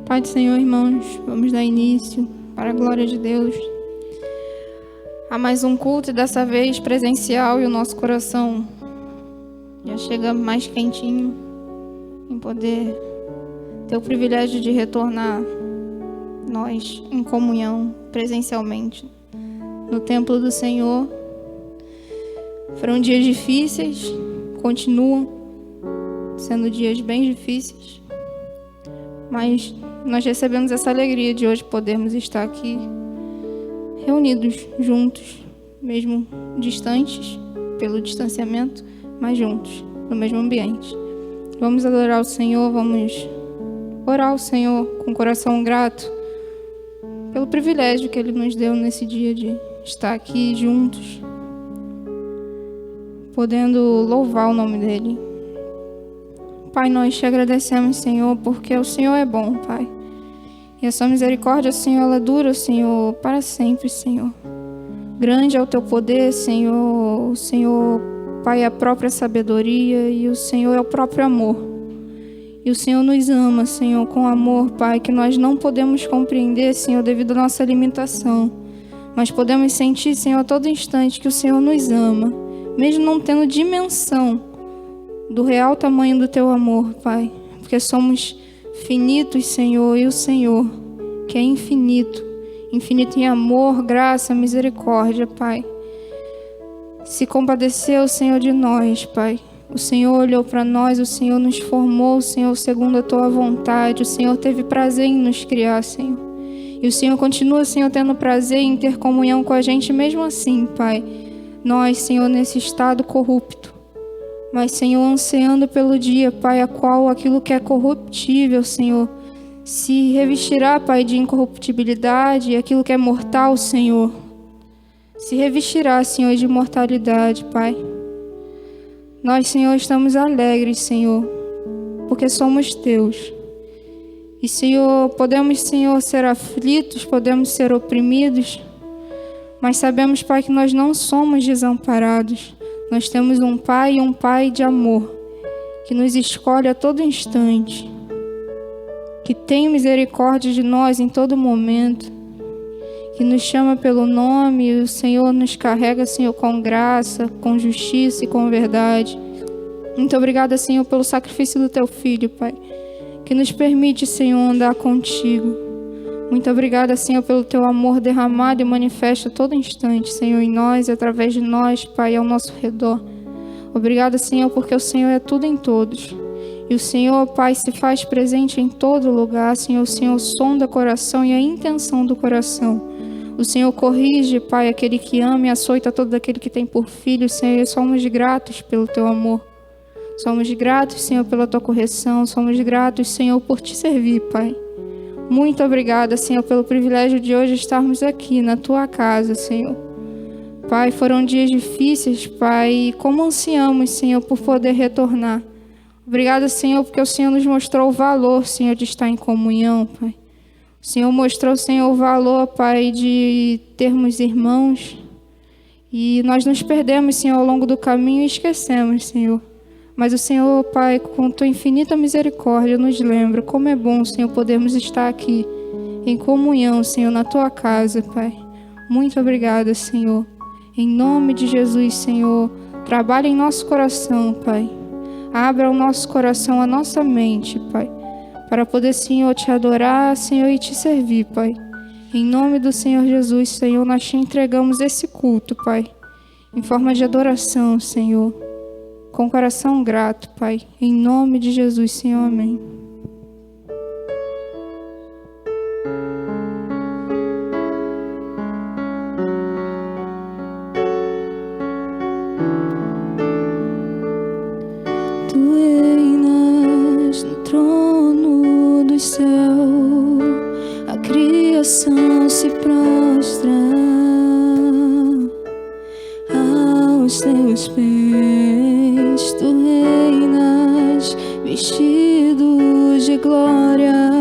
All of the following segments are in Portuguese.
Pai do Senhor, irmãos, vamos dar início, para a glória de Deus, a mais um culto, e dessa vez presencial, e o nosso coração já chega mais quentinho em poder ter o privilégio de retornar nós em comunhão presencialmente no templo do Senhor. Foram dias difíceis, continuam sendo dias bem difíceis, mas nós recebemos essa alegria de hoje podermos estar aqui reunidos, juntos, mesmo distantes pelo distanciamento, mas juntos, no mesmo ambiente. Vamos adorar o Senhor, vamos orar ao Senhor com o coração grato pelo privilégio que Ele nos deu nesse dia de estar aqui juntos, podendo louvar o nome dEle. Pai, nós te agradecemos, Senhor, porque o Senhor é bom, Pai. E a sua misericórdia, Senhor, ela dura, Senhor, para sempre, Senhor. Grande é o teu poder, Senhor. O Senhor, Pai, é a própria sabedoria e o Senhor é o próprio amor. E o Senhor nos ama, Senhor, com amor, Pai, que nós não podemos compreender, Senhor, devido à nossa limitação. Mas podemos sentir, Senhor, a todo instante que o Senhor nos ama, mesmo não tendo dimensão do real tamanho do teu amor, Pai. Porque somos finitos, Senhor, e o Senhor, que é infinito, infinito em amor, graça, misericórdia, Pai, se compadeceu, Senhor, de nós, Pai. O Senhor olhou para nós, o Senhor nos formou, Senhor, segundo a tua vontade. O Senhor teve prazer em nos criar, Senhor. E o Senhor continua, Senhor, tendo prazer em ter comunhão com a gente, mesmo assim, Pai. Nós, Senhor, nesse estado corrupto, mas, Senhor, ansiando pelo dia, Pai, a qual aquilo que é corruptível, Senhor, se revestirá, Pai, de incorruptibilidade, e aquilo que é mortal, Senhor, se revestirá, Senhor, de imortalidade, Pai. Nós, Senhor, estamos alegres, Senhor, porque somos teus. E, Senhor, podemos, Senhor, ser aflitos, podemos ser oprimidos, mas sabemos, Pai, que nós não somos desamparados. Nós temos um Pai e um Pai de amor, que nos escolhe a todo instante, que tem misericórdia de nós em todo momento, que nos chama pelo nome, e o Senhor nos carrega, Senhor, com graça, com justiça e com verdade. Muito obrigada, Senhor, pelo sacrifício do Teu Filho, Pai, que nos permite, Senhor, andar contigo. Muito obrigada, Senhor, pelo Teu amor derramado e manifesto a todo instante, Senhor, em nós e através de nós, Pai, ao nosso redor. Obrigada, Senhor, porque o Senhor é tudo em todos. E o Senhor, Pai, se faz presente em todo lugar, Senhor. O Senhor sonda o coração e a intenção do coração. O Senhor corrige, Pai, aquele que ama e açoita todo aquele que tem por filho, Senhor. E somos gratos pelo Teu amor. Somos gratos, Senhor, pela Tua correção. Somos gratos, Senhor, por Te servir, Pai. Muito obrigada, Senhor, pelo privilégio de hoje estarmos aqui na Tua casa, Senhor. Pai, foram dias difíceis, Pai, e como ansiamos, Senhor, por poder retornar. Obrigada, Senhor, porque o Senhor nos mostrou o valor, Senhor, de estar em comunhão, Pai. O Senhor mostrou, Senhor, o valor, Pai, de termos irmãos. E nós nos perdemos, Senhor, ao longo do caminho e esquecemos, Senhor. Mas o Senhor, Pai, com Tua infinita misericórdia, nos lembra como é bom, Senhor, podermos estar aqui em comunhão, Senhor, na Tua casa, Pai. Muito obrigada, Senhor. Em nome de Jesus, Senhor, trabalhe em nosso coração, Pai. Abra o nosso coração, a nossa mente, Pai, para poder, Senhor, Te adorar, Senhor, e Te servir, Pai. Em nome do Senhor Jesus, Senhor, nós Te entregamos esse culto, Pai, em forma de adoração, Senhor. Com coração grato, Pai. Em nome de Jesus, Senhor. Amém. Tu reinas no trono do céu, a criação se prostra aos Teus pés. Tu reinas vestido de glória,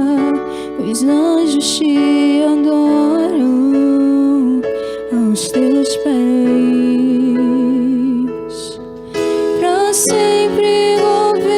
os anjos Te adoram aos Teus pés. Pra sempre governarás.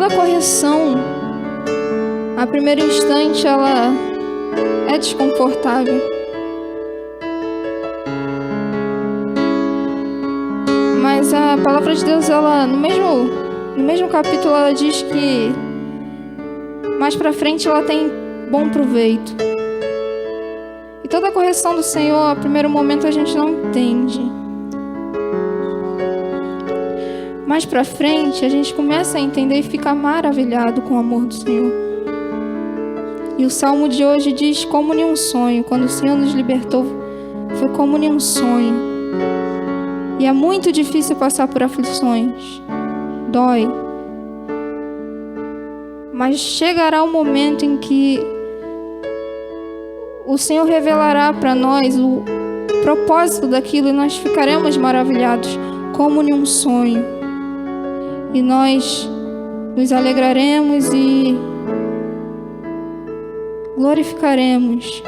toda correção, a primeiro instante, ela é desconfortável. Mas a palavra de Deus, ela, no mesmo capítulo, ela diz que mais pra frente ela tem bom proveito. E toda a correção do Senhor, a primeiro momento a gente não entende. Mais pra frente a gente começa a entender e fica maravilhado com o amor do Senhor. E o Salmo de hoje diz como em um sonho. Quando o Senhor nos libertou, foi como em um sonho. E é muito difícil passar por aflições. Dói. Mas chegará o momento em que o Senhor revelará para nós o propósito daquilo e nós ficaremos maravilhados, como em um sonho. E nós nos alegraremos e glorificaremos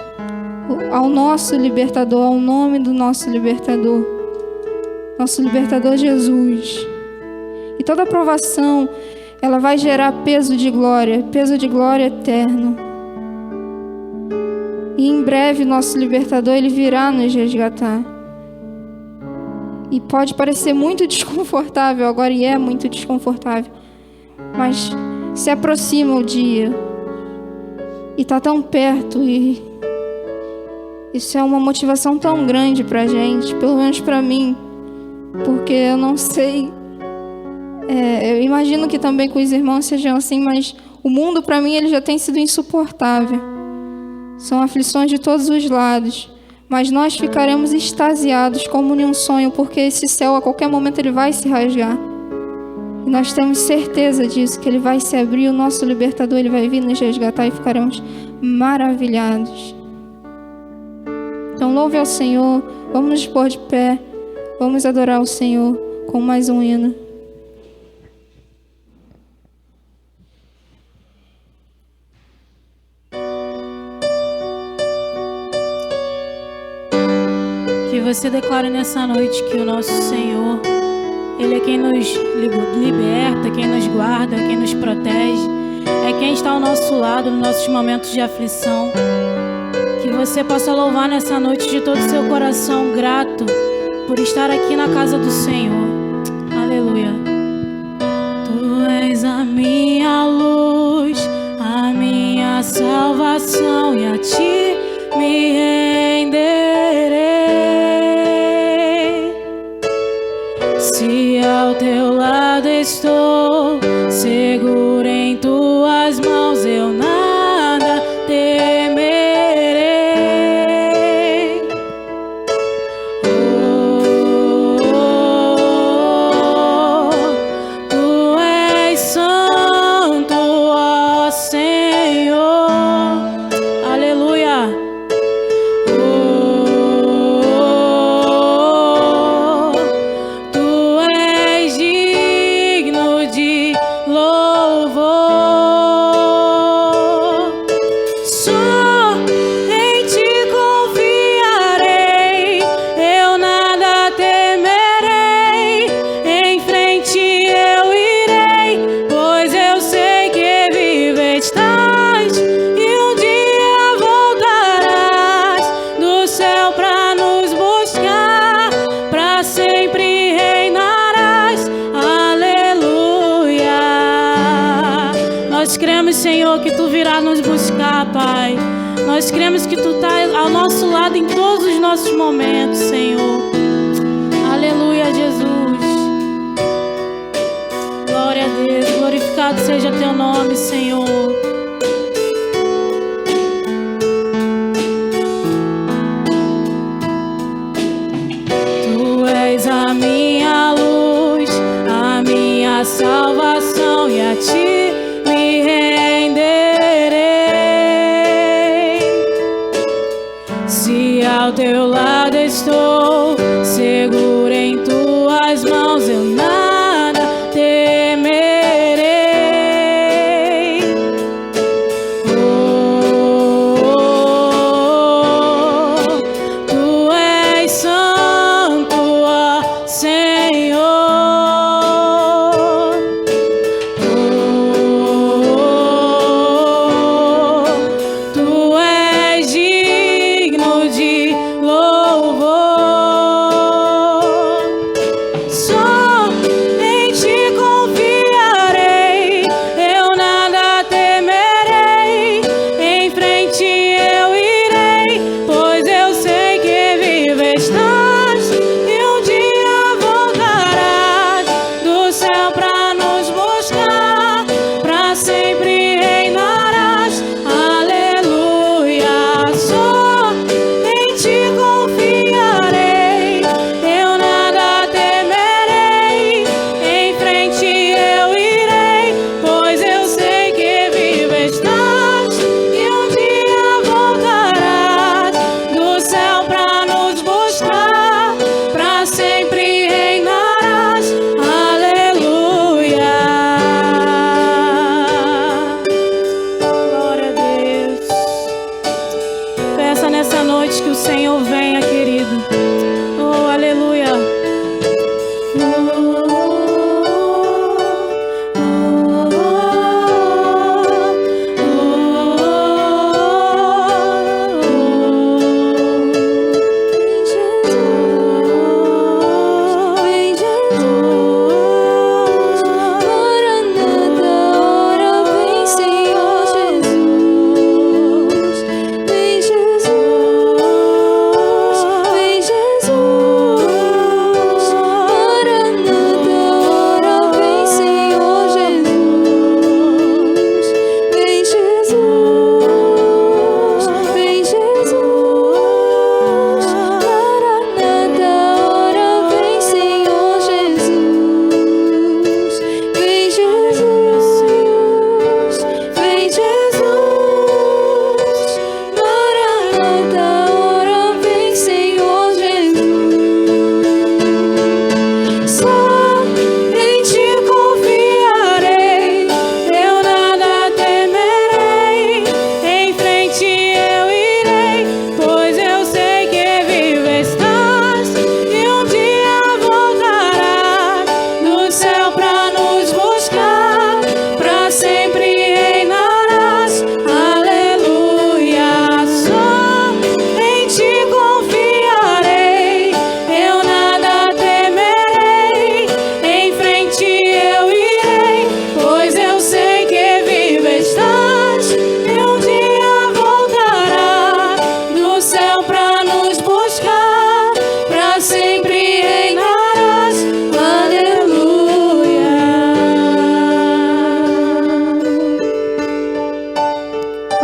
ao nosso libertador, ao nome do nosso libertador Jesus. E toda provação, ela vai gerar peso de glória eterno. E em breve nosso libertador, ele virá nos resgatar. E pode parecer muito desconfortável agora, e é muito desconfortável, mas se aproxima o dia e está tão perto, e isso é uma motivação tão grande pra gente, pelo menos pra mim, porque eu não sei, eu imagino que também com os irmãos sejam assim, mas o mundo pra mim ele já tem sido insuportável. São aflições de todos os lados, mas nós ficaremos extasiados como em um sonho, porque esse céu a qualquer momento ele vai se rasgar. E nós temos certeza disso, que ele vai se abrir, o nosso libertador ele vai vir nos resgatar e ficaremos maravilhados. Então louve ao Senhor, vamos nos pôr de pé, vamos adorar o Senhor com mais um hino. Que você declare nessa noite que o nosso Senhor, Ele é quem nos liberta, quem nos guarda, quem nos protege, é quem está ao nosso lado nos nossos momentos de aflição. Que você possa louvar nessa noite de todo o seu coração, grato por estar aqui na casa do Senhor. Aleluia. Tu és a minha luz, a minha salvação, e a ti me renderei. Se ao teu lado estou, seguro em tuas mãos, eu nada temerei. Tu és santo, ó Senhor. Aleluia. Nós cremos, Senhor, que Tu virá nos buscar, Pai. Nós cremos que Tu estás ao nosso lado em todos os nossos momentos, Senhor. Aleluia, Jesus. Glória a Deus. Glorificado seja Teu nome, Senhor. Tu és a minha luz, a minha salvação, e a Ti me renderei. Se ao Teu lado estou, seguro em Tuas mãos, eu nada temerei. Tu és santo, ó Senhor.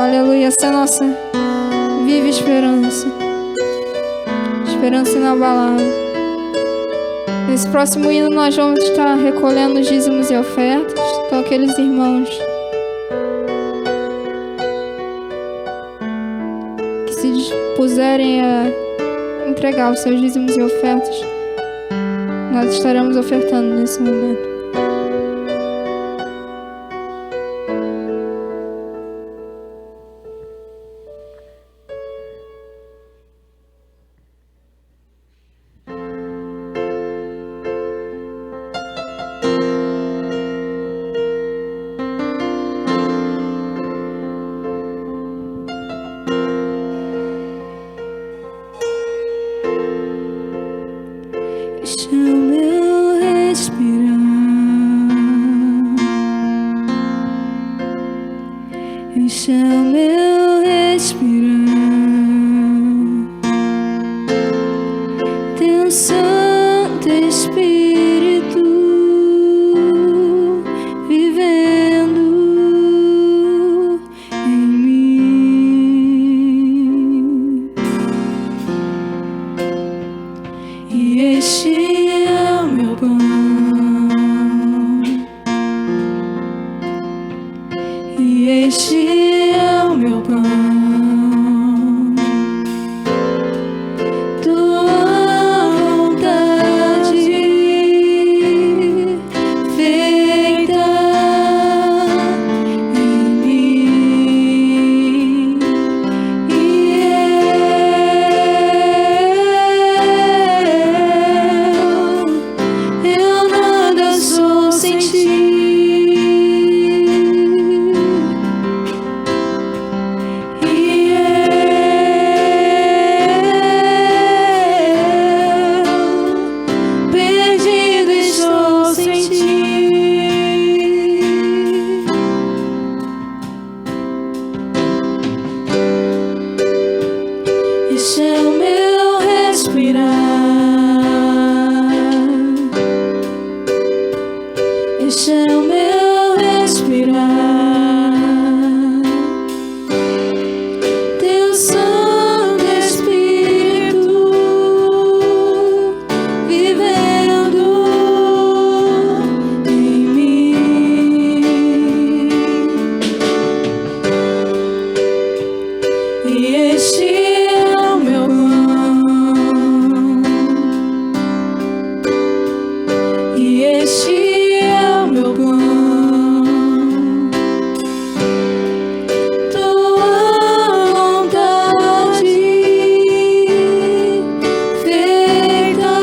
Aleluia, essa é a nossa viva esperança. Esperança inabalável. Nesse próximo hino nós vamos estar recolhendo os dízimos e ofertas. Então aqueles irmãos que se dispuserem a entregar os seus dízimos e ofertas, nós estaremos ofertando nesse momento. Este é o meu respirar, este é o meu respirar, Teu Santo Espírito vivendo em mim. E este é o meu pão, e este é o meu pão, tua vontade feita em mim. E eu nada sou sem ti. Perdido estou sem ti. Este é o meu respirar, este é o meu respirar, Teu Santo Espírito vivendo em mim. E este é o meu pão, e este é o meu pão, tua vontade feita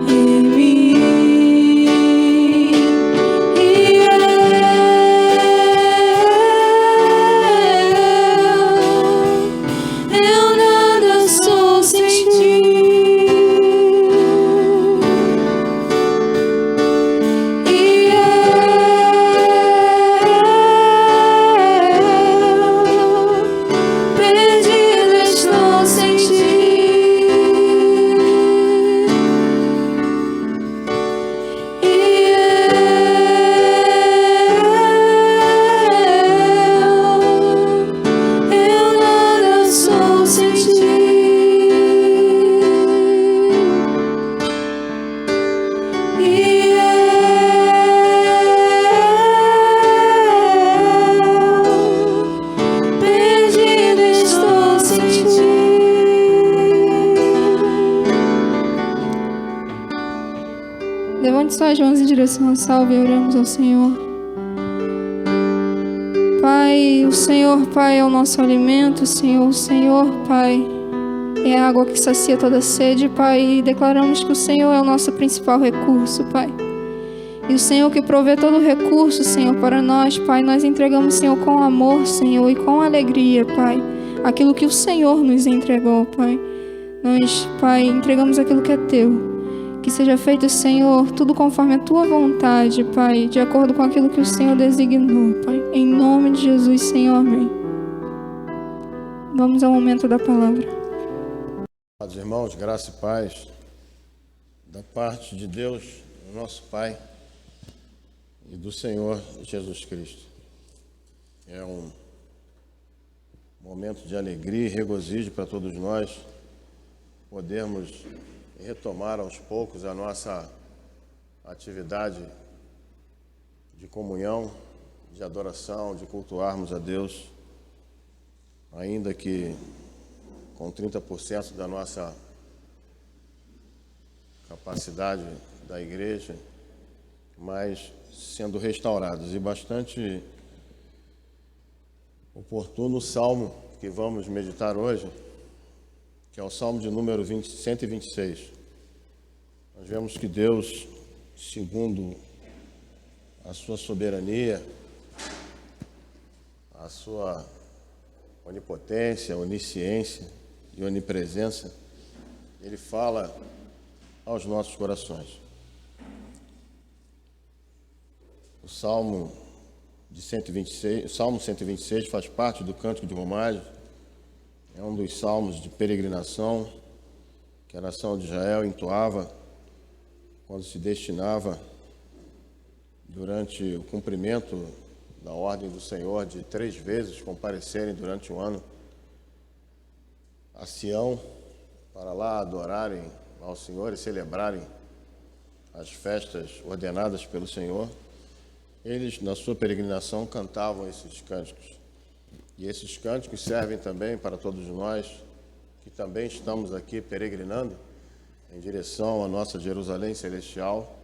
em mim. E eu nada sou sem ti. E perdido estou sem ti. E eu nada sou sem ti. E perdido estou sem ti. Levante suas mãos em direção ao salve e oramos ao Senhor. Pai, o Senhor, Pai, é o nosso alimento. O Senhor, Pai, é a água que sacia toda sede, Pai. E declaramos que o Senhor é o nosso principal recurso, Pai. E o Senhor que provê todo o recurso, Senhor, para nós, Pai, nós entregamos, Senhor, com amor, Senhor, e com alegria, Pai, aquilo que o Senhor nos entregou, Pai. Nós, Pai, entregamos aquilo que é Teu. Que seja feito, Senhor, tudo conforme a Tua vontade, Pai, de acordo com aquilo que o Senhor designou, Pai. Em nome de Jesus, Senhor, amém. Vamos ao momento da palavra. Amados irmãos, graça e paz da parte de Deus, nosso Pai, e do Senhor Jesus Cristo. É um momento de alegria e regozijo para todos nós podermos retomar aos poucos a nossa atividade de comunhão, de adoração, de cultuarmos a Deus, ainda que com 30% da nossa capacidade da igreja, mas sendo restaurados. E bastante oportuno o salmo que vamos meditar hoje, que é o salmo de número 126. Nós vemos que Deus, segundo a sua soberania, a sua onipotência, onisciência e onipresença, Ele fala aos nossos corações. O Salmo 126 faz parte do Cântico de Romagem, é um dos salmos de peregrinação que a nação de Israel entoava quando se destinava, durante o cumprimento da ordem do Senhor de 3 vezes comparecerem durante o ano a Sião, para lá adorarem ao Senhor e celebrarem as festas ordenadas pelo Senhor. Eles, na sua peregrinação, cantavam esses cânticos. E esses cânticos servem também para todos nós que também estamos aqui peregrinando em direção à nossa Jerusalém Celestial.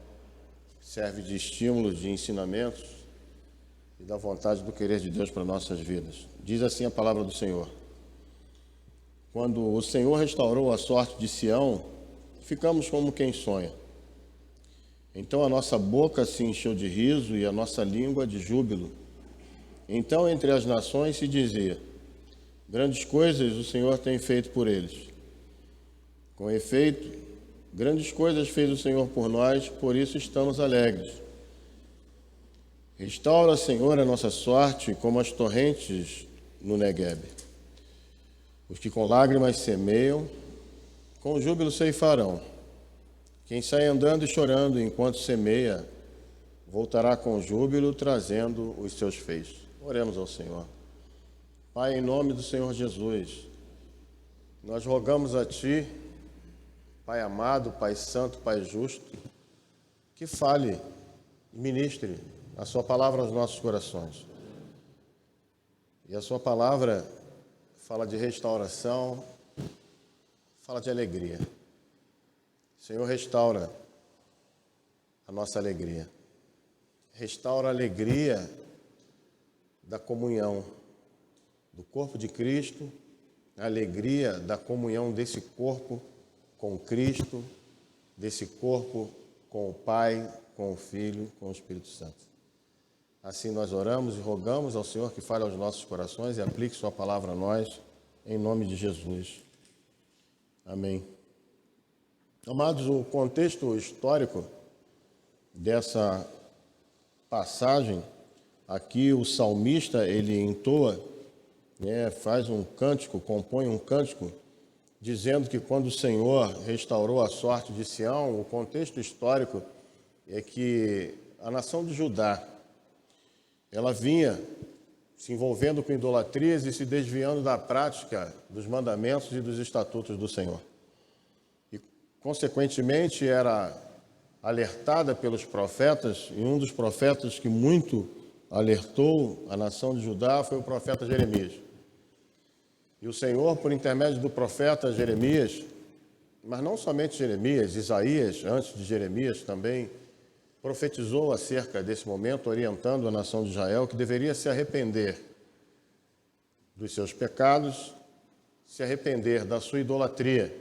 Serve de estímulo, de ensinamentos e da vontade do querer de Deus para nossas vidas. Diz assim a palavra do Senhor: quando o Senhor restaurou a sorte de Sião, ficamos como quem sonha. Então a nossa boca se encheu de riso e a nossa língua de júbilo. Então entre as nações se dizia: grandes coisas o Senhor tem feito por eles. Com efeito, grandes coisas fez o Senhor por nós, por isso estamos alegres. Restaura, Senhor, a nossa sorte como as torrentes no Negueb. Os que com lágrimas semeiam, com júbilo ceifarão. Quem sai andando e chorando enquanto semeia, voltará com júbilo, trazendo os seus feixes. Oremos ao Senhor. Pai, em nome do Senhor Jesus, nós rogamos a Ti, Pai amado, Pai santo, Pai justo, que fale e ministre a Sua palavra aos nossos corações. E a Sua palavra fala de restauração, fala de alegria. Senhor, restaura a nossa alegria. Restaura a alegria da comunhão do corpo de Cristo, a alegria da comunhão desse corpo com Cristo, desse corpo com o Pai, com o Filho, com o Espírito Santo. Assim nós oramos e rogamos ao Senhor que fale aos nossos corações e aplique Sua palavra a nós, em nome de Jesus. Amém. Amados, o contexto histórico dessa passagem, aqui o salmista, ele entoa, faz um cântico, compõe um cântico, dizendo que quando o Senhor restaurou a sorte de Sião, o contexto histórico é que a nação de Judá, ela vinha se envolvendo com idolatrias e se desviando da prática dos mandamentos e dos estatutos do Senhor. E, consequentemente, era alertada pelos profetas, e um dos profetas que muito alertou a nação de Judá foi o profeta Jeremias. E o Senhor, por intermédio do profeta Jeremias, mas não somente Jeremias, Isaías, antes de Jeremias também, profetizou acerca desse momento, orientando a nação de Israel que deveria se arrepender dos seus pecados, se arrepender da sua idolatria.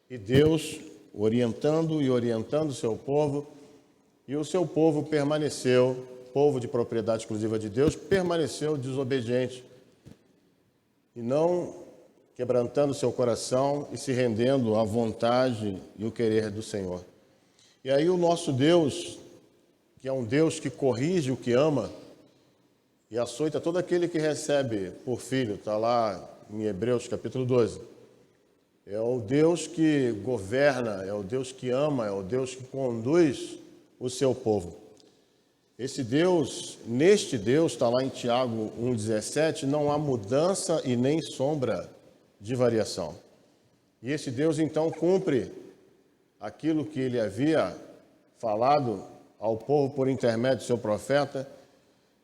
E Deus, orientando o seu povo, e o seu povo permaneceu, povo de propriedade exclusiva de Deus, permaneceu desobediente, e não quebrantando seu coração e se rendendo à vontade e o querer do Senhor. E aí o nosso Deus, que é um Deus que corrige o que ama e açoita todo aquele que recebe por filho, está lá em Hebreus capítulo 12. É o Deus que governa, é o Deus que ama, é o Deus que conduz o seu povo. Esse Deus, neste Deus, está lá em Tiago 1,17, não há mudança e nem sombra de variação. E esse Deus, então, cumpre aquilo que ele havia falado ao povo por intermédio do seu profeta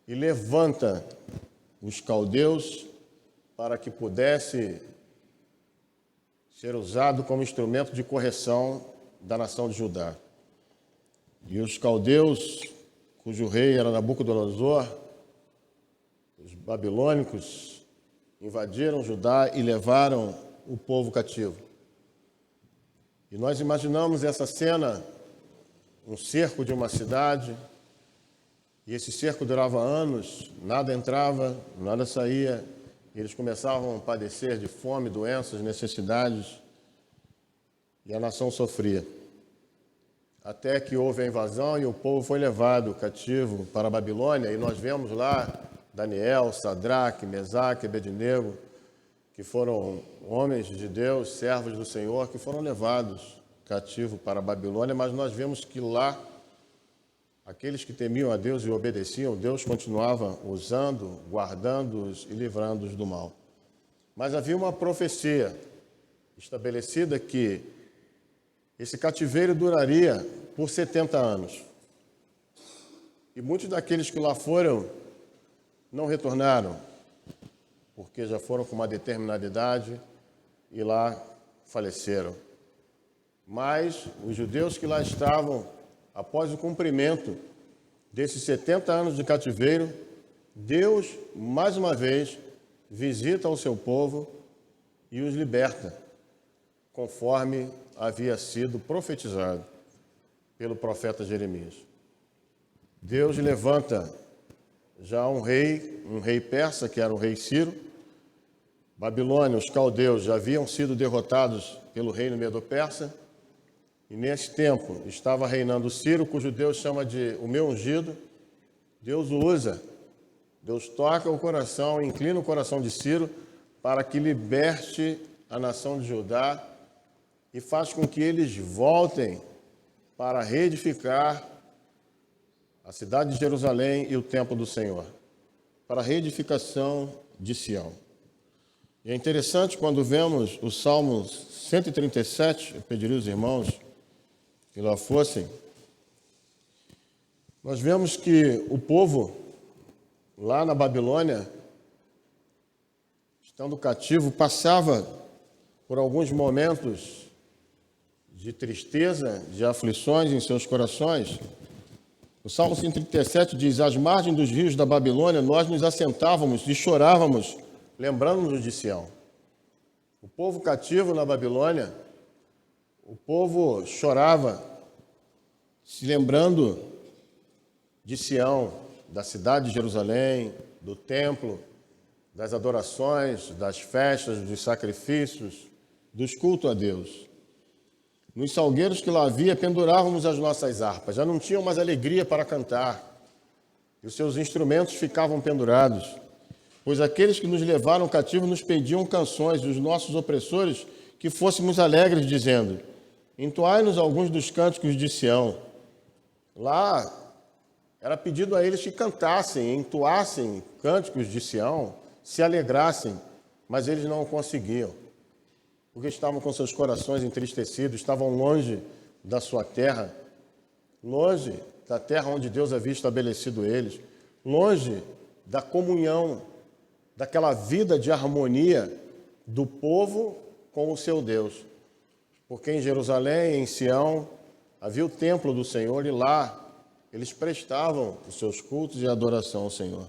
e levanta os caldeus para que pudesse ser usado como instrumento de correção da nação de Judá. E os caldeus, cujo rei era Nabucodonosor, os babilônicos, invadiram Judá e levaram o povo cativo. E nós imaginamos essa cena, um cerco de uma cidade, e esse cerco durava anos, nada entrava, nada saía, e eles começavam a padecer de fome, doenças, necessidades, e a nação sofria. Até que houve a invasão e o povo foi levado cativo para a Babilônia, e nós vemos lá Daniel, Sadraque, Mesaque, Abednego, que foram homens de Deus, servos do Senhor, que foram levados cativo para a Babilônia, mas nós vemos que lá, aqueles que temiam a Deus e obedeciam, Deus continuava usando, guardando-os e livrando-os do mal. Mas havia uma profecia estabelecida que esse cativeiro duraria por 70 anos. E muitos daqueles que lá foram não retornaram, porque já foram com uma determinada idade e lá faleceram. Mas os judeus que lá estavam, após o cumprimento desses 70 anos de cativeiro, Deus, mais uma vez, visita o seu povo e os liberta, conforme havia sido profetizado pelo profeta Jeremias. Deus levanta já um rei persa, que era o rei Ciro. Babilônia, os caldeus já haviam sido derrotados pelo reino medo-persa, e nesse tempo estava reinando Ciro, cujo Deus chama de o meu ungido. Deus o usa, Deus toca o coração, inclina o coração de Ciro para que liberte a nação de Judá e faz com que eles voltem para reedificar a cidade de Jerusalém e o templo do Senhor, para a reedificação de Sião. E é interessante quando vemos o Salmo 137, eu pediria aos irmãos que lá fossem, nós vemos que o povo lá na Babilônia, estando cativo, passava por alguns momentos de tristeza, de aflições em seus corações. O Salmo 137 diz: às margens dos rios da Babilônia, nós nos assentávamos e chorávamos, lembrando-nos de Sião. O povo cativo na Babilônia, o povo chorava, se lembrando de Sião, da cidade de Jerusalém, do templo, das adorações, das festas, dos sacrifícios, dos cultos a Deus. Nos salgueiros que lá havia, pendurávamos as nossas harpas, já não tinham mais alegria para cantar, e os seus instrumentos ficavam pendurados, pois aqueles que nos levaram cativo nos pediam canções, e os nossos opressores que fôssemos alegres, dizendo: entoai-nos alguns dos cânticos de Sião. Lá era pedido a eles que cantassem, entoassem cânticos de Sião, se alegrassem, mas eles não conseguiam, porque estavam com seus corações entristecidos, estavam longe da sua terra, longe da terra onde Deus havia estabelecido eles, longe da comunhão, daquela vida de harmonia do povo com o seu Deus. Porque em Jerusalém, em Sião, havia o templo do Senhor e lá eles prestavam os seus cultos e adoração ao Senhor.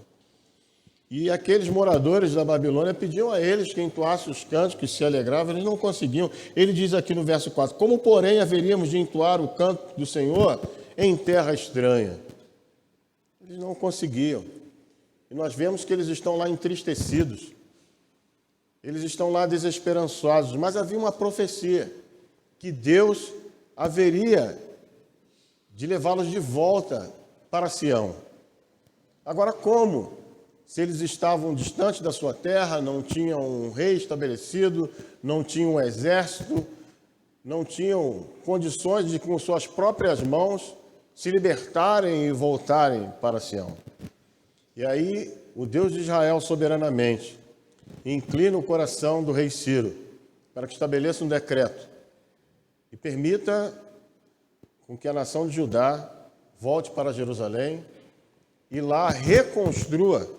E aqueles moradores da Babilônia pediam a eles que entoassem os cânticos, que se alegravam, eles não conseguiam. Ele diz aqui no verso 4, como porém haveríamos de entoar o canto do Senhor em terra estranha? Eles não conseguiam. E nós vemos que eles estão lá entristecidos. Eles estão lá desesperançosos. Mas havia uma profecia que Deus haveria de levá-los de volta para Sião. Agora, como? Se eles estavam distantes da sua terra, não tinham um rei estabelecido, não tinham um exército, não tinham condições de, com suas próprias mãos, se libertarem e voltarem para Sião. E aí, o Deus de Israel, soberanamente, inclina o coração do rei Ciro para que estabeleça um decreto e permita com que a nação de Judá volte para Jerusalém e lá reconstrua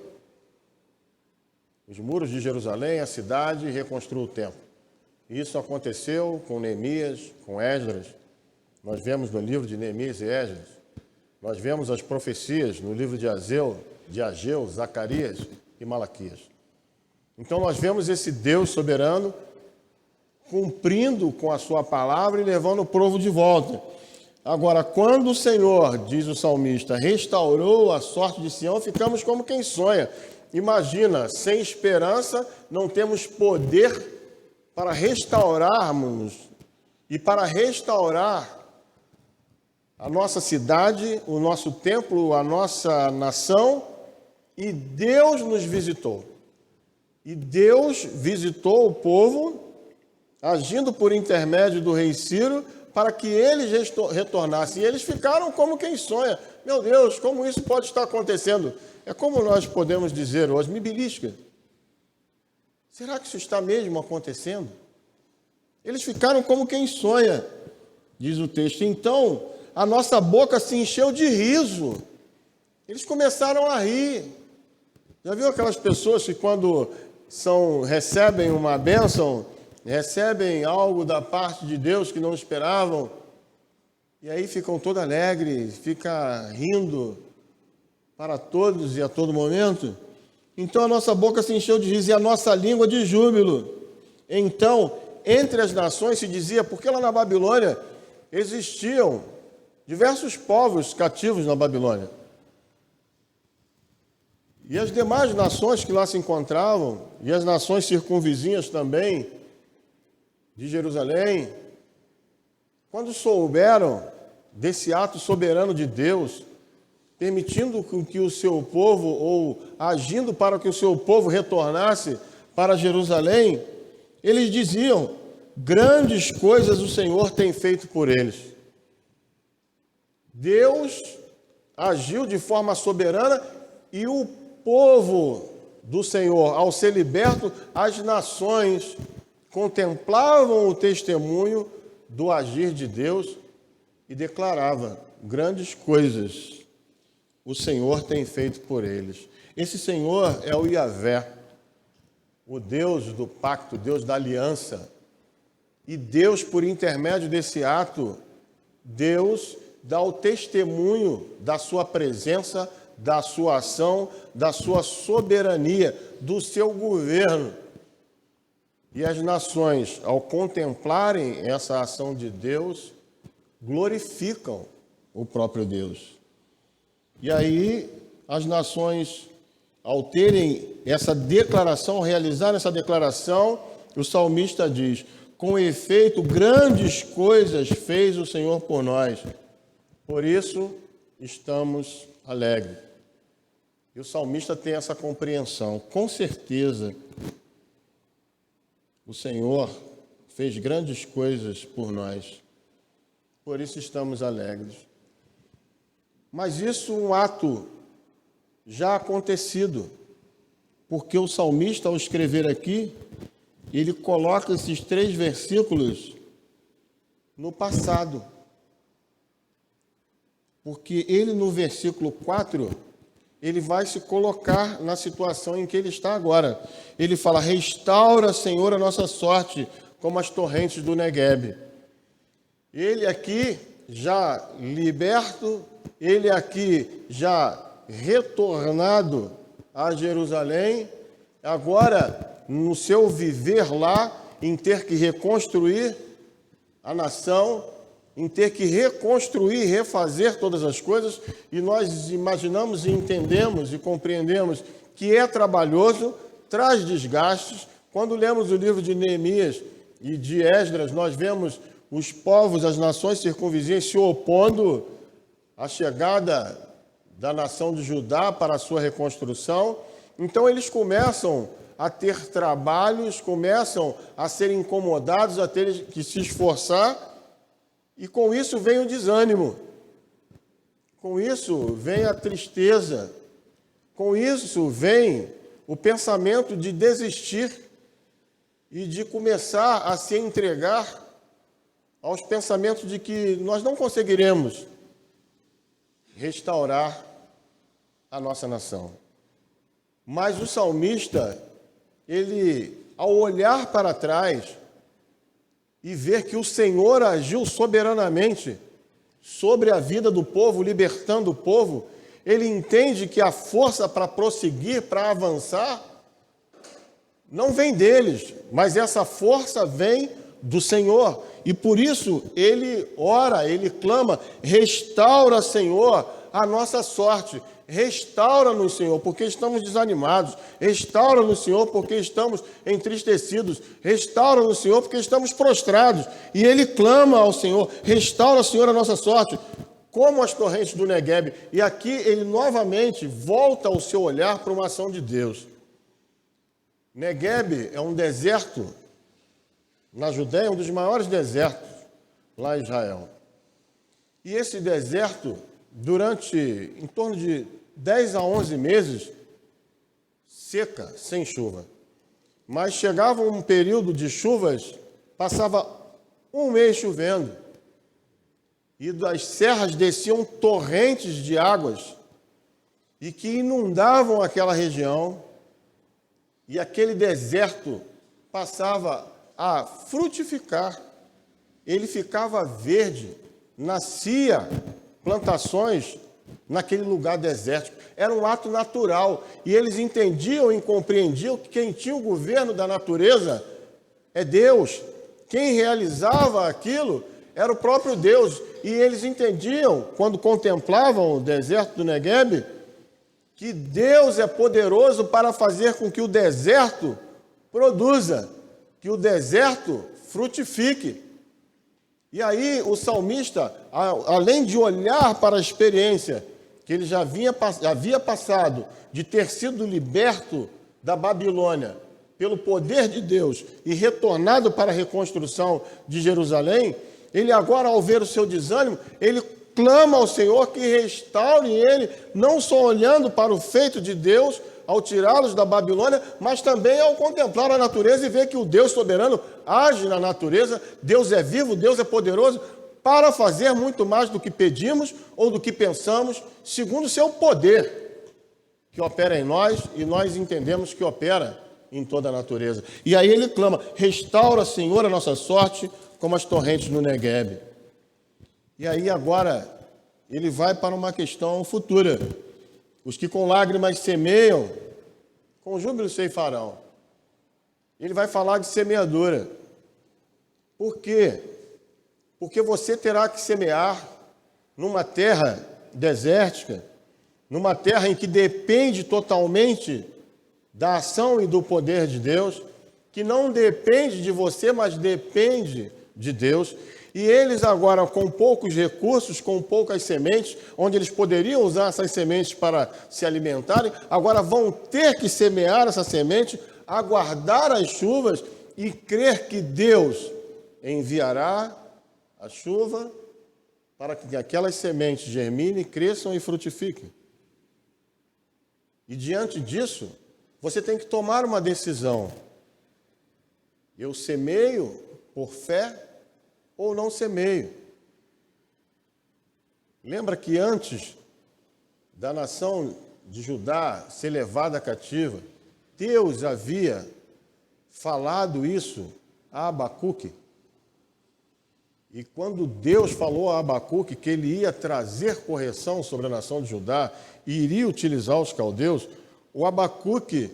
os muros de Jerusalém, a cidade, e reconstrua o templo. Isso aconteceu com Neemias, com Esdras. Nós vemos no livro de Neemias e Esdras. Nós vemos as profecias no livro de Ageu, Zacarias e Malaquias. Então nós vemos esse Deus soberano cumprindo com a sua palavra e levando o povo de volta. Agora, quando o Senhor, diz o salmista, restaurou a sorte de Sião, ficamos como quem sonha. Imagina, sem esperança, não temos poder para restaurarmos e para restaurar a nossa cidade, o nosso templo, a nossa nação, e Deus nos visitou. E Deus visitou o povo, agindo por intermédio do rei Ciro, para que eles retornassem. E eles ficaram como quem sonha. Meu Deus, como isso pode estar acontecendo? É como nós podemos dizer hoje, me belisca. Será que isso está mesmo acontecendo? Eles ficaram como quem sonha, diz o texto. Então, a nossa boca se encheu de riso. Eles começaram a rir. Já viu aquelas pessoas que quando recebem uma bênção, recebem algo da parte de Deus que não esperavam, e aí ficam todo alegres, ficam rindo para todos e a todo momento? Então a nossa boca se encheu de riso e a nossa língua de júbilo. Então, entre as nações se dizia, porque lá na Babilônia existiam diversos povos cativos na Babilônia. E as demais nações que lá se encontravam, e as nações circunvizinhas também, de Jerusalém, quando souberam desse ato soberano de Deus, permitindo que o seu povo, ou agindo para que o seu povo retornasse para Jerusalém, eles diziam, grandes coisas o Senhor tem feito por eles. Deus agiu de forma soberana e o povo do Senhor, ao ser liberto, as nações contemplavam o testemunho do agir de Deus e declarava grandes coisas o Senhor tem feito por eles. Esse Senhor é o Yahvé, o Deus do pacto, o Deus da aliança. E Deus, por intermédio desse ato, Deus dá o testemunho da sua presença, da sua ação, da sua soberania, do seu governo. E as nações, ao contemplarem essa ação de Deus, glorificam o próprio Deus. E aí, as nações, ao terem essa declaração, ao realizar essa declaração, o salmista diz, com efeito, grandes coisas fez o Senhor por nós. Por isso, estamos alegres. E o salmista tem essa compreensão. Com certeza, o Senhor fez grandes coisas por nós. Por isso estamos alegres. Mas isso é um ato já acontecido. Porque o salmista, ao escrever aqui, ele coloca esses 3 versículos no passado. Porque ele, no versículo 4, ele vai se colocar na situação em que ele está agora. Ele fala, restaura, Senhor, a nossa sorte, como as torrentes do Negueb. Ele aqui já liberto, ele aqui já retornado a Jerusalém, agora no seu viver lá, em ter que reconstruir a nação, em ter que reconstruir, refazer todas as coisas, e nós imaginamos e entendemos e compreendemos que é trabalhoso, traz desgastes. Quando lemos o livro de Neemias e de Esdras, nós vemos os povos, as nações circunvizinhas se opondo à chegada da nação de Judá para a sua reconstrução. Então eles começam a ter trabalhos, começam a ser incomodados, a ter que se esforçar, e com isso vem o desânimo. Com isso vem a tristeza, com isso vem o pensamento de desistir e de começar a se entregar aos pensamentos de que nós não conseguiremos restaurar a nossa nação. Mas o salmista, ele, ao olhar para trás e ver que o Senhor agiu soberanamente sobre a vida do povo, libertando o povo, ele entende que a força para prosseguir, para avançar, não vem deles, mas essa força vem do Senhor. E por isso ele ora, ele clama: restaura, Senhor, a nossa sorte. Restaura-nos, Senhor, porque estamos desanimados. Restaura-nos, Senhor, porque estamos entristecidos. Restaura-nos, Senhor, porque estamos prostrados. E ele clama ao Senhor: restaura, Senhor, a nossa sorte, como as torrentes do Neguebe. E aqui ele novamente volta o seu olhar para uma ação de Deus. Neguebe é um deserto na Judéia, um dos maiores desertos lá em Israel. E esse deserto, durante em torno de 10 a 11 meses, seca, sem chuva. Mas chegava um período de chuvas, passava um mês chovendo, e das serras desciam torrentes de águas, e que inundavam aquela região, e aquele deserto passava a frutificar, ele ficava verde, nascia plantações naquele lugar desértico. Era um ato natural, e eles entendiam e compreendiam que quem tinha o governo da natureza é Deus. Quem realizava aquilo era o próprio Deus, e eles entendiam, quando contemplavam o deserto do Neguebe, que Deus é poderoso para fazer com que o deserto produza, que o deserto frutifique. E aí o salmista, além de olhar para a experiência que ele já havia passado, de ter sido liberto da Babilônia pelo poder de Deus e retornado para a reconstrução de Jerusalém, ele agora, ao ver o seu desânimo, ele clama ao Senhor que restaure ele, não só olhando para o feito de Deus ao tirá-los da Babilônia, mas também ao contemplar a natureza e ver que o Deus soberano age na natureza. Deus é vivo, Deus é poderoso para fazer muito mais do que pedimos ou do que pensamos, segundo o seu poder que opera em nós, e nós entendemos que opera em toda a natureza. E aí ele clama: restaura, Senhor, a nossa sorte, como as torrentes no Neguebe. E aí agora ele vai para uma questão futura. Os que com lágrimas semeiam, com júbilo ceifarão. Ele vai falar de semeadura. Por quê? Porque você terá que semear numa terra desértica, numa terra em que depende totalmente da ação e do poder de Deus, que não depende de você, mas depende de Deus. E eles agora, com poucos recursos, com poucas sementes, onde eles poderiam usar essas sementes para se alimentarem, agora vão ter que semear essa semente, aguardar as chuvas e crer que Deus enviará a chuva para que aquelas sementes germinem, cresçam e frutifiquem. E diante disso, você tem que tomar uma decisão. Eu semeio por fé ou não semeio? Lembra que antes da nação de Judá ser levada cativa, Deus havia falado isso a Abacuque. E quando Deus falou a Abacuque que ele ia trazer correção sobre a nação de Judá e iria utilizar os caldeus, o Abacuque,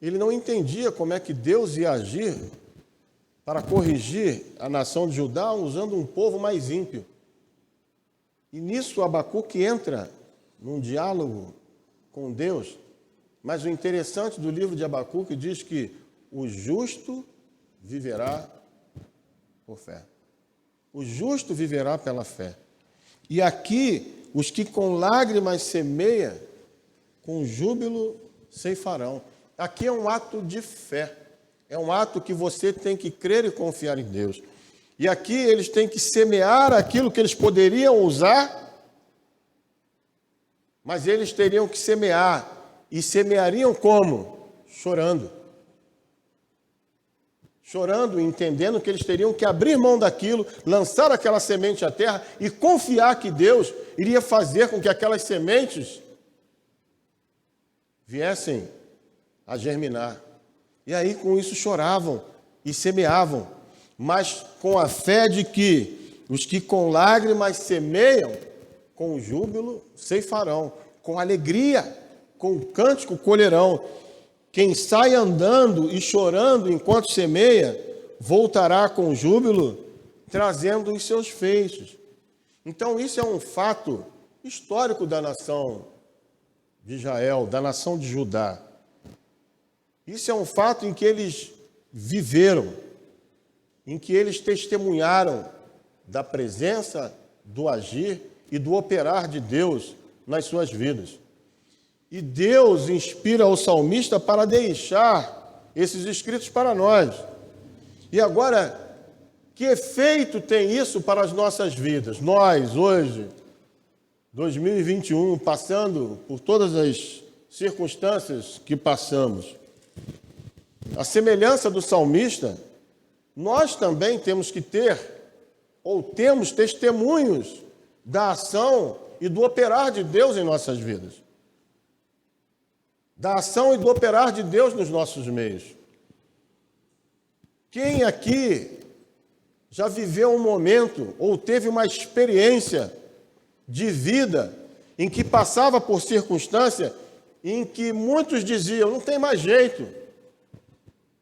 ele não entendia como é que Deus ia agir para corrigir a nação de Judá usando um povo mais ímpio. E nisso Abacuque entra num diálogo com Deus. Mas o interessante do livro de Abacuque diz que o justo viverá por fé. O justo viverá pela fé. E aqui, os que com lágrimas semeiam, com júbilo ceifarão. Aqui é um ato de fé. É um ato que você tem que crer e confiar em Deus. E aqui eles têm que semear aquilo que eles poderiam usar Mas eles teriam que semear. E semeariam como? Chorando. Chorando, entendendo que eles teriam que abrir mão daquilo, lançar aquela semente à terra e confiar que Deus iria fazer com que aquelas sementes viessem a germinar. E aí, com isso, choravam e semeavam, mas com a fé de que os que com lágrimas semeiam, com júbilo ceifarão, com alegria, com cântico colherão. Quem sai andando e chorando enquanto semeia, voltará com júbilo, trazendo os seus feixes. Então, isso é um fato histórico da nação de Israel, da nação de Judá. Isso é um fato em que eles viveram, em que eles testemunharam da presença, do agir e do operar de Deus nas suas vidas. E Deus inspira o salmista para deixar esses escritos para nós. E agora, que efeito tem isso para as nossas vidas? Nós, hoje, 2021, passando por todas as circunstâncias que passamos. A semelhança do salmista, nós também temos que ter, ou temos testemunhos da ação e do operar de Deus em nossas vidas. Da ação e do operar de Deus nos nossos meios. Quem aqui já viveu um momento ou teve uma experiência de vida em que passava por circunstância em que muitos diziam, não tem mais jeito,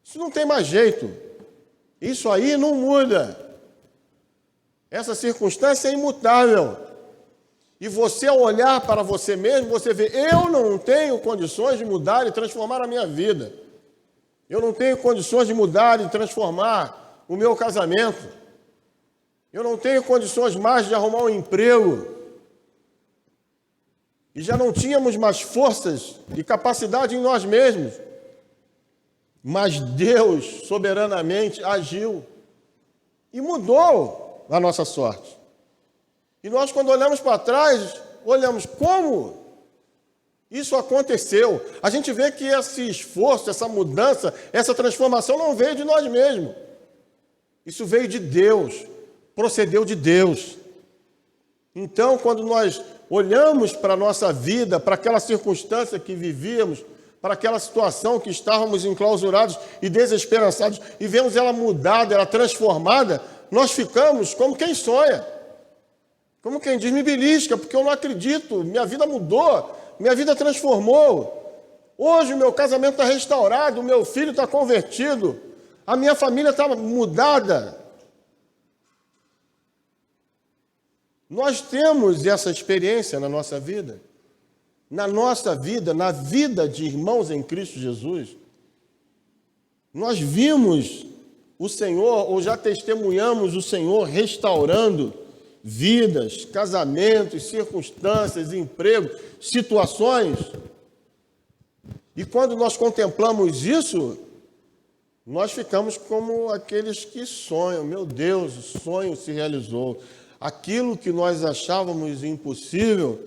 isso não tem mais jeito, isso aí não muda, essa circunstância é imutável. E você, ao olhar para você mesmo, você vê, eu não tenho condições de mudar e transformar a minha vida. Eu não tenho condições de mudar e transformar o meu casamento. Eu não tenho condições mais de arrumar um emprego. E já não tínhamos mais forças e capacidade em nós mesmos. Mas Deus, soberanamente, agiu e mudou a nossa sorte. E nós, quando olhamos para trás, olhamos como isso aconteceu. A gente vê que esse esforço, essa mudança, essa transformação não veio de nós mesmos. Isso veio de Deus, procedeu de Deus. Então, quando nós olhamos para a nossa vida, para aquela circunstância que vivíamos, para aquela situação que estávamos enclausurados e desesperançados, e vemos ela mudada, ela transformada, nós ficamos como quem sonha. Como quem diz, me belisca, porque eu não acredito, minha vida mudou, minha vida transformou. Hoje o meu casamento está restaurado, o meu filho está convertido, a minha família está mudada. Nós temos essa experiência na nossa vida. Na nossa vida, na vida de irmãos em Cristo Jesus. Nós vimos o Senhor, ou já testemunhamos o Senhor restaurando vidas, casamentos, circunstâncias, emprego, situações. E quando nós contemplamos isso, nós ficamos como aqueles que sonham. Meu Deus, o sonho se realizou. Aquilo que nós achávamos impossível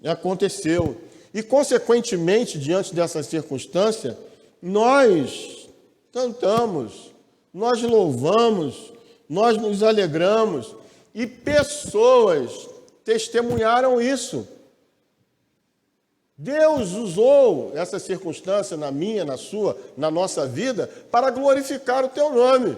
aconteceu. E, consequentemente, diante dessa circunstância, nós cantamos, nós louvamos, nós nos alegramos. E pessoas testemunharam isso. Deus usou essa circunstância na minha, na sua, na nossa vida, para glorificar o teu nome.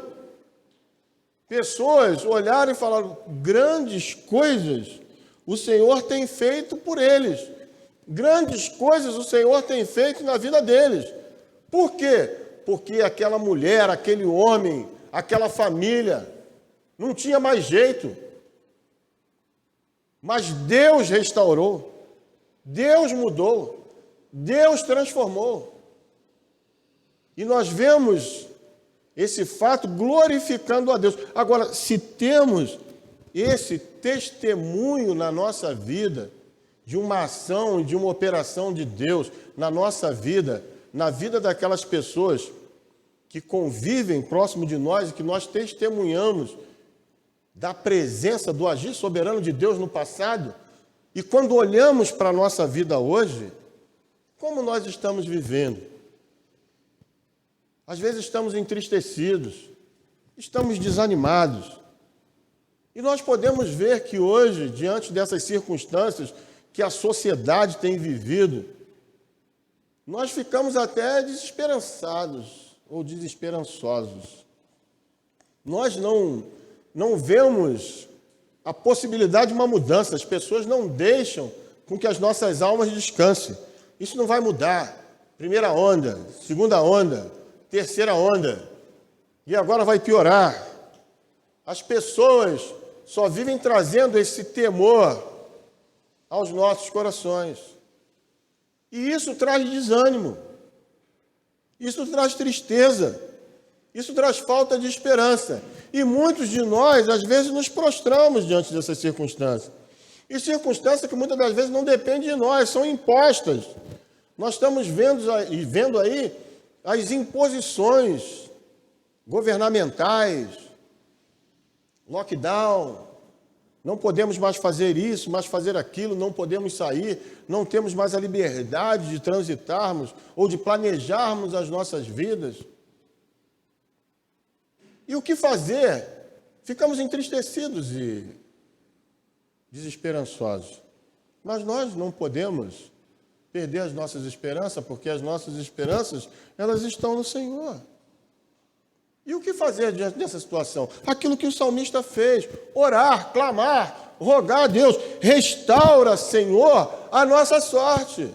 Pessoas olharam e falaram, grandes coisas o Senhor tem feito por eles. Grandes coisas o Senhor tem feito na vida deles. Por quê? Porque aquela mulher, aquele homem, aquela família, não tinha mais jeito. Mas Deus restaurou, Deus mudou, Deus transformou. E nós vemos esse fato glorificando a Deus. Agora, se temos esse testemunho na nossa vida, de uma ação, de uma operação de Deus na nossa vida, na vida daquelas pessoas que convivem próximo de nós e que nós testemunhamos da presença, do agir soberano de Deus no passado, E quando olhamos para a nossa vida hoje, como nós estamos vivendo? Às vezes estamos entristecidos, estamos desanimados. E nós podemos ver que hoje, diante dessas circunstâncias que a sociedade tem vivido, nós ficamos até desesperançados ou desesperançosos. Nós não vemos a possibilidade de uma mudança. As pessoas não deixam com que as nossas almas descansem. Isso não vai mudar. Primeira onda, segunda onda, terceira onda. E agora vai piorar. As pessoas só vivem trazendo esse temor aos nossos corações. E isso traz desânimo. Isso traz tristeza. Isso traz falta de esperança. E muitos de nós, às vezes, nos prostramos diante dessas circunstâncias. E circunstâncias que muitas das vezes não dependem de nós, são impostas. Nós estamos vendo aí as imposições governamentais, lockdown, não podemos mais fazer isso, mais fazer aquilo, não podemos sair, não temos mais a liberdade de transitarmos ou de planejarmos as nossas vidas. E o que fazer? Ficamos entristecidos e desesperançosos. Mas nós não podemos perder as nossas esperanças, porque as nossas esperanças, elas estão no Senhor. E o que fazer diante dessa situação? Aquilo que o salmista fez: orar, clamar, rogar a Deus. Restaura, Senhor, a nossa sorte.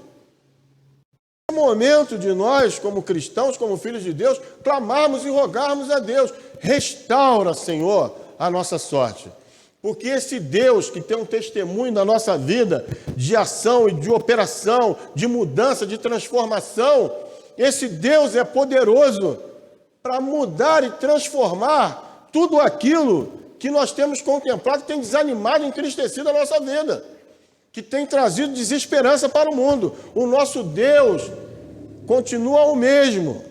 É o momento de nós, como cristãos, como filhos de Deus, clamarmos e rogarmos a Deus. Restaura, Senhor, a nossa sorte. Porque esse Deus que tem um testemunho na nossa vida de ação e de operação, de mudança, de transformação, esse Deus é poderoso para mudar e transformar tudo aquilo que nós temos contemplado, que tem desanimado e entristecido a nossa vida, que tem trazido desesperança para o mundo. O nosso Deus continua o mesmo.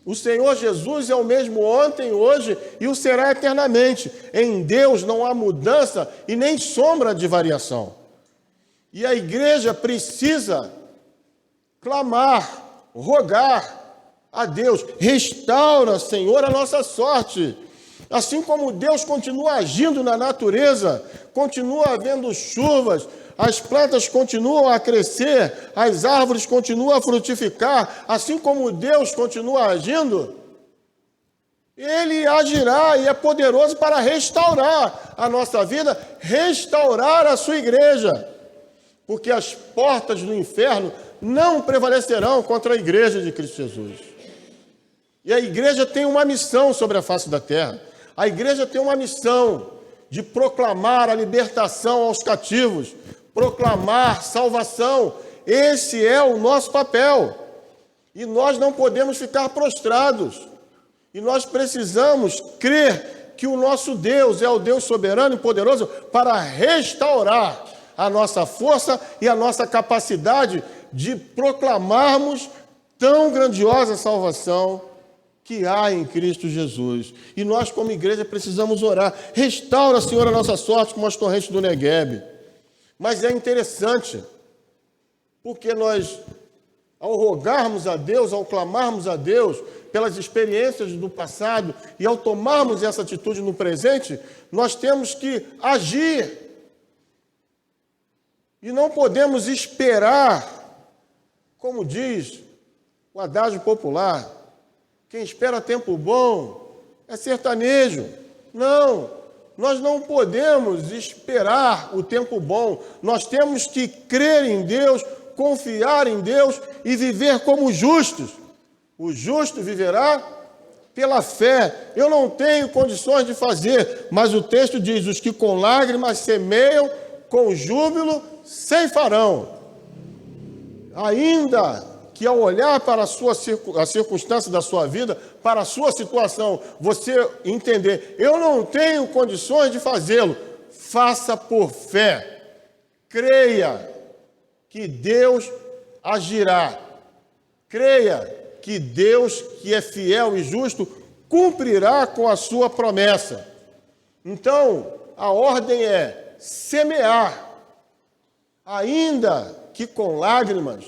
O Senhor Jesus é o mesmo ontem, hoje e o será eternamente. Em Deus não há mudança e nem sombra de variação. E a igreja precisa clamar, rogar a Deus. Restaura, Senhor, a nossa sorte. Assim como Deus continua agindo na natureza, continua havendo chuvas, as plantas continuam a crescer, as árvores continuam a frutificar, assim como Deus continua agindo, Ele agirá e é poderoso para restaurar a nossa vida, restaurar a sua igreja, porque as portas do inferno não prevalecerão contra a igreja de Cristo Jesus. E a igreja tem uma missão sobre a face da terra. A igreja tem uma missão de proclamar a libertação aos cativos, proclamar salvação. Esse é o nosso papel. E nós não podemos ficar prostrados. E nós precisamos crer que o nosso Deus é o Deus soberano e poderoso para restaurar a nossa força e a nossa capacidade de proclamarmos tão grandiosa salvação que há em Cristo Jesus. E nós, como igreja, precisamos orar. Restaura, Senhor, a nossa sorte como as torrentes do Neguebe. Mas é interessante, porque nós, ao rogarmos a Deus, ao clamarmos a Deus pelas experiências do passado e ao tomarmos essa atitude no presente, nós temos que agir. E não podemos esperar, como diz o adágio popular, quem espera tempo bom é sertanejo. Não, nós não podemos esperar o tempo bom. Nós temos que crer em Deus, confiar em Deus e viver como justos. O justo viverá pela fé. Eu não tenho condições de fazer, mas o texto diz: os que com lágrimas semeiam, com júbilo ceifarão. Ainda que ao olhar para a circunstância da sua vida, para a sua situação, você entender: eu não tenho condições de fazê-lo, faça por fé. Creia que Deus agirá. Creia que Deus, que é fiel e justo, cumprirá com a sua promessa. Então, a ordem é semear. ainda que com lágrimas,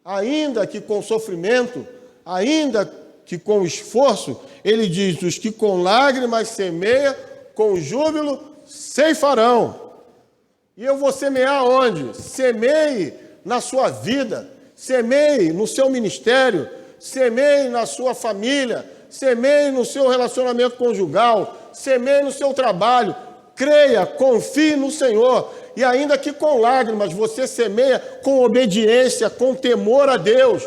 ainda que com sofrimento, ainda que com esforço, ele diz, os que com lágrimas semeiam, com júbilo ceifarão. E eu vou semear onde? Semeie na sua vida, semeie no seu ministério, semeie na sua família, semeie no seu relacionamento conjugal, semeie no seu trabalho. Creia, confie no Senhor. E ainda que com lágrimas, você semeia com obediência, com temor a Deus.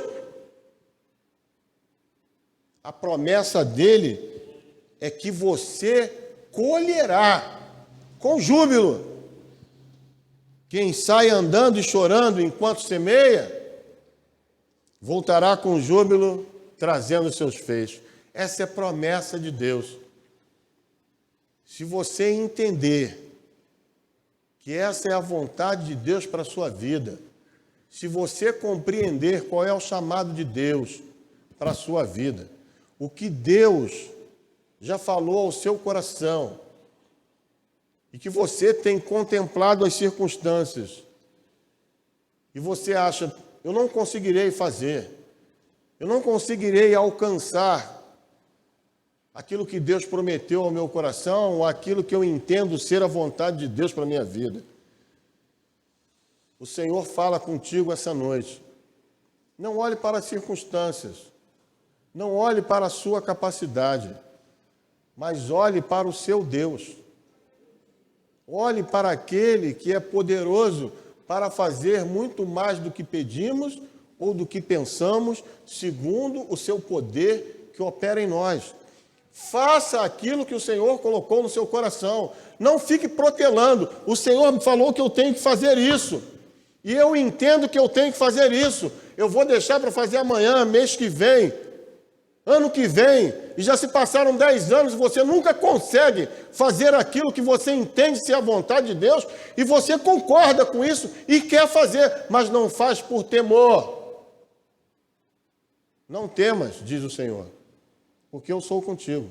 A promessa dele é que você colherá com júbilo. Quem sai andando e chorando enquanto semeia, voltará com júbilo, trazendo seus feixes. Essa é a promessa de Deus. Se você entender que essa é a vontade de Deus para a sua vida, se você compreender qual é o chamado de Deus para a sua vida, o que Deus já falou ao seu coração, e que você tem contemplado as circunstâncias, e você acha, eu não conseguirei fazer, eu não conseguirei alcançar aquilo que Deus prometeu ao meu coração, ou aquilo que eu entendo ser a vontade de Deus para a minha vida. O Senhor fala contigo essa noite. Não olhe para as circunstâncias, não olhe para a sua capacidade, mas olhe para o seu Deus. Olhe para aquele que é poderoso para fazer muito mais do que pedimos ou do que pensamos, segundo o seu poder que opera em nós. Faça aquilo que o Senhor colocou no seu coração. Não fique protelando. O Senhor me falou que eu tenho que fazer isso. E eu entendo que eu tenho que fazer isso. Eu vou deixar para fazer amanhã, mês que vem, ano que vem. E já se passaram 10 anos e você nunca consegue fazer aquilo que você entende ser a vontade de Deus. E você concorda com isso e quer fazer, mas não faz por temor. Não temas, diz o Senhor, porque eu sou contigo.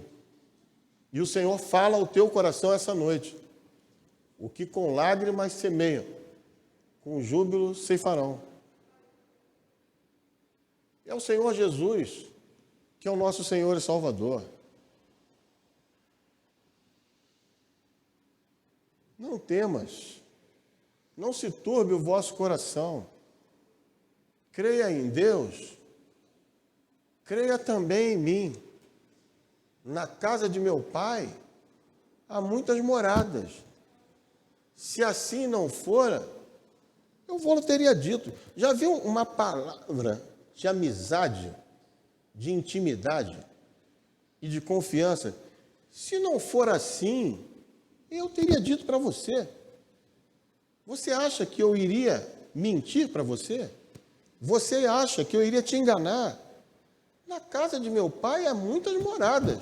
E o Senhor fala ao teu coração essa noite. O que com lágrimas semeiam, com júbilo ceifarão. É o Senhor Jesus, que é o nosso Senhor e Salvador. Não temas, não se turbe o vosso coração. Creia em Deus, creia também em mim. Na casa de meu Pai há muitas moradas. Se assim não fora, eu vou teria dito. Já viu uma palavra de amizade, de intimidade e de confiança? Se não for assim, eu teria dito para você. Você acha que eu iria mentir para você? Você acha que eu iria te enganar? Na casa de meu Pai há muitas moradas.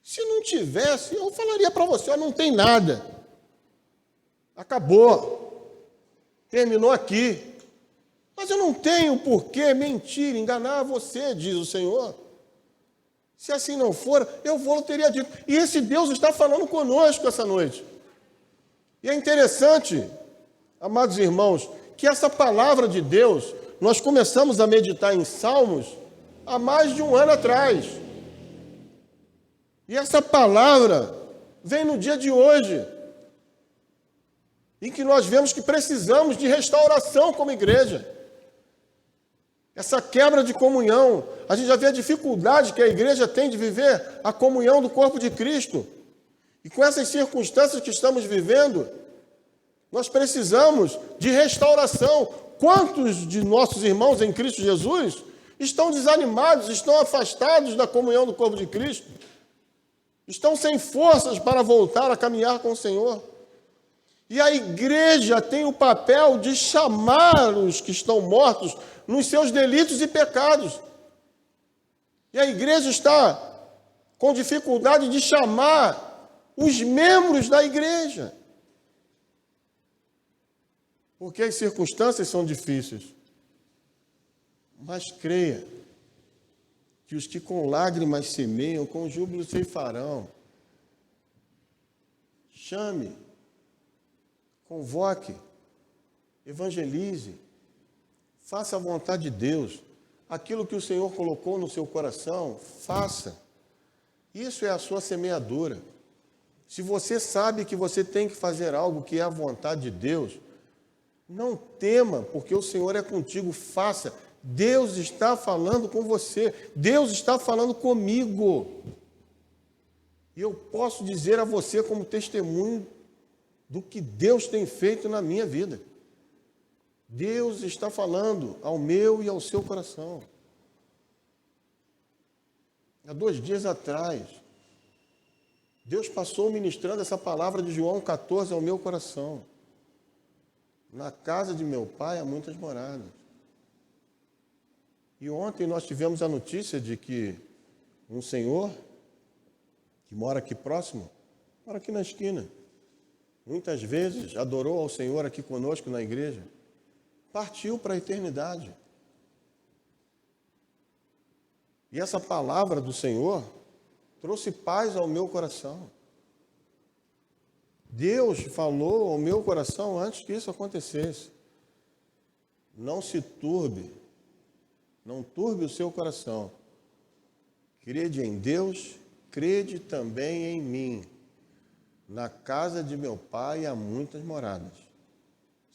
Se não tivesse, eu falaria para você, não tem nada. Acabou. Terminou aqui. Mas eu não tenho por que mentir, enganar você, diz o Senhor. Se assim não for, eu vou teria dito. E esse Deus está falando conosco essa noite. E é interessante, amados irmãos, que essa palavra de Deus, nós começamos a meditar em Salmos há mais de um ano atrás. E essa palavra vem no dia de hoje, em que nós vemos que precisamos de restauração como igreja. Essa quebra de comunhão, a gente já vê a dificuldade que a igreja tem de viver a comunhão do corpo de Cristo. E com essas circunstâncias que estamos vivendo, nós precisamos de restauração. Quantos de nossos irmãos em Cristo Jesus estão desanimados, estão afastados da comunhão do corpo de Cristo? Estão sem forças para voltar a caminhar com o Senhor. E a igreja tem o papel de chamar os que estão mortos nos seus delitos e pecados. E a igreja está com dificuldade de chamar os membros da igreja. Porque as circunstâncias são difíceis. Mas creia que os que com lágrimas semeiam, com júbilo ceifarão. Chame, convoque, evangelize, faça a vontade de Deus. Aquilo que o Senhor colocou no seu coração, faça. Isso é a sua semeadura. Se você sabe que você tem que fazer algo que é a vontade de Deus, não tema, porque o Senhor é contigo, faça. Deus está falando com você, Deus está falando comigo. E eu posso dizer a você como testemunho do que Deus tem feito na minha vida. Deus está falando ao meu e ao seu coração. Há 2 dias atrás, Deus passou ministrando essa palavra de João 14 ao meu coração. Na casa de meu pai há muitas moradas. E ontem nós tivemos a notícia de que um senhor que mora aqui próximo, mora aqui na esquina, muitas vezes adorou ao Senhor aqui conosco na igreja, partiu para a eternidade. E essa palavra do Senhor trouxe paz ao meu coração. Deus falou ao meu coração antes que isso acontecesse. Não se turbe, não turbe o seu coração. Crede em Deus, crede também em mim. Na casa de meu pai há muitas moradas.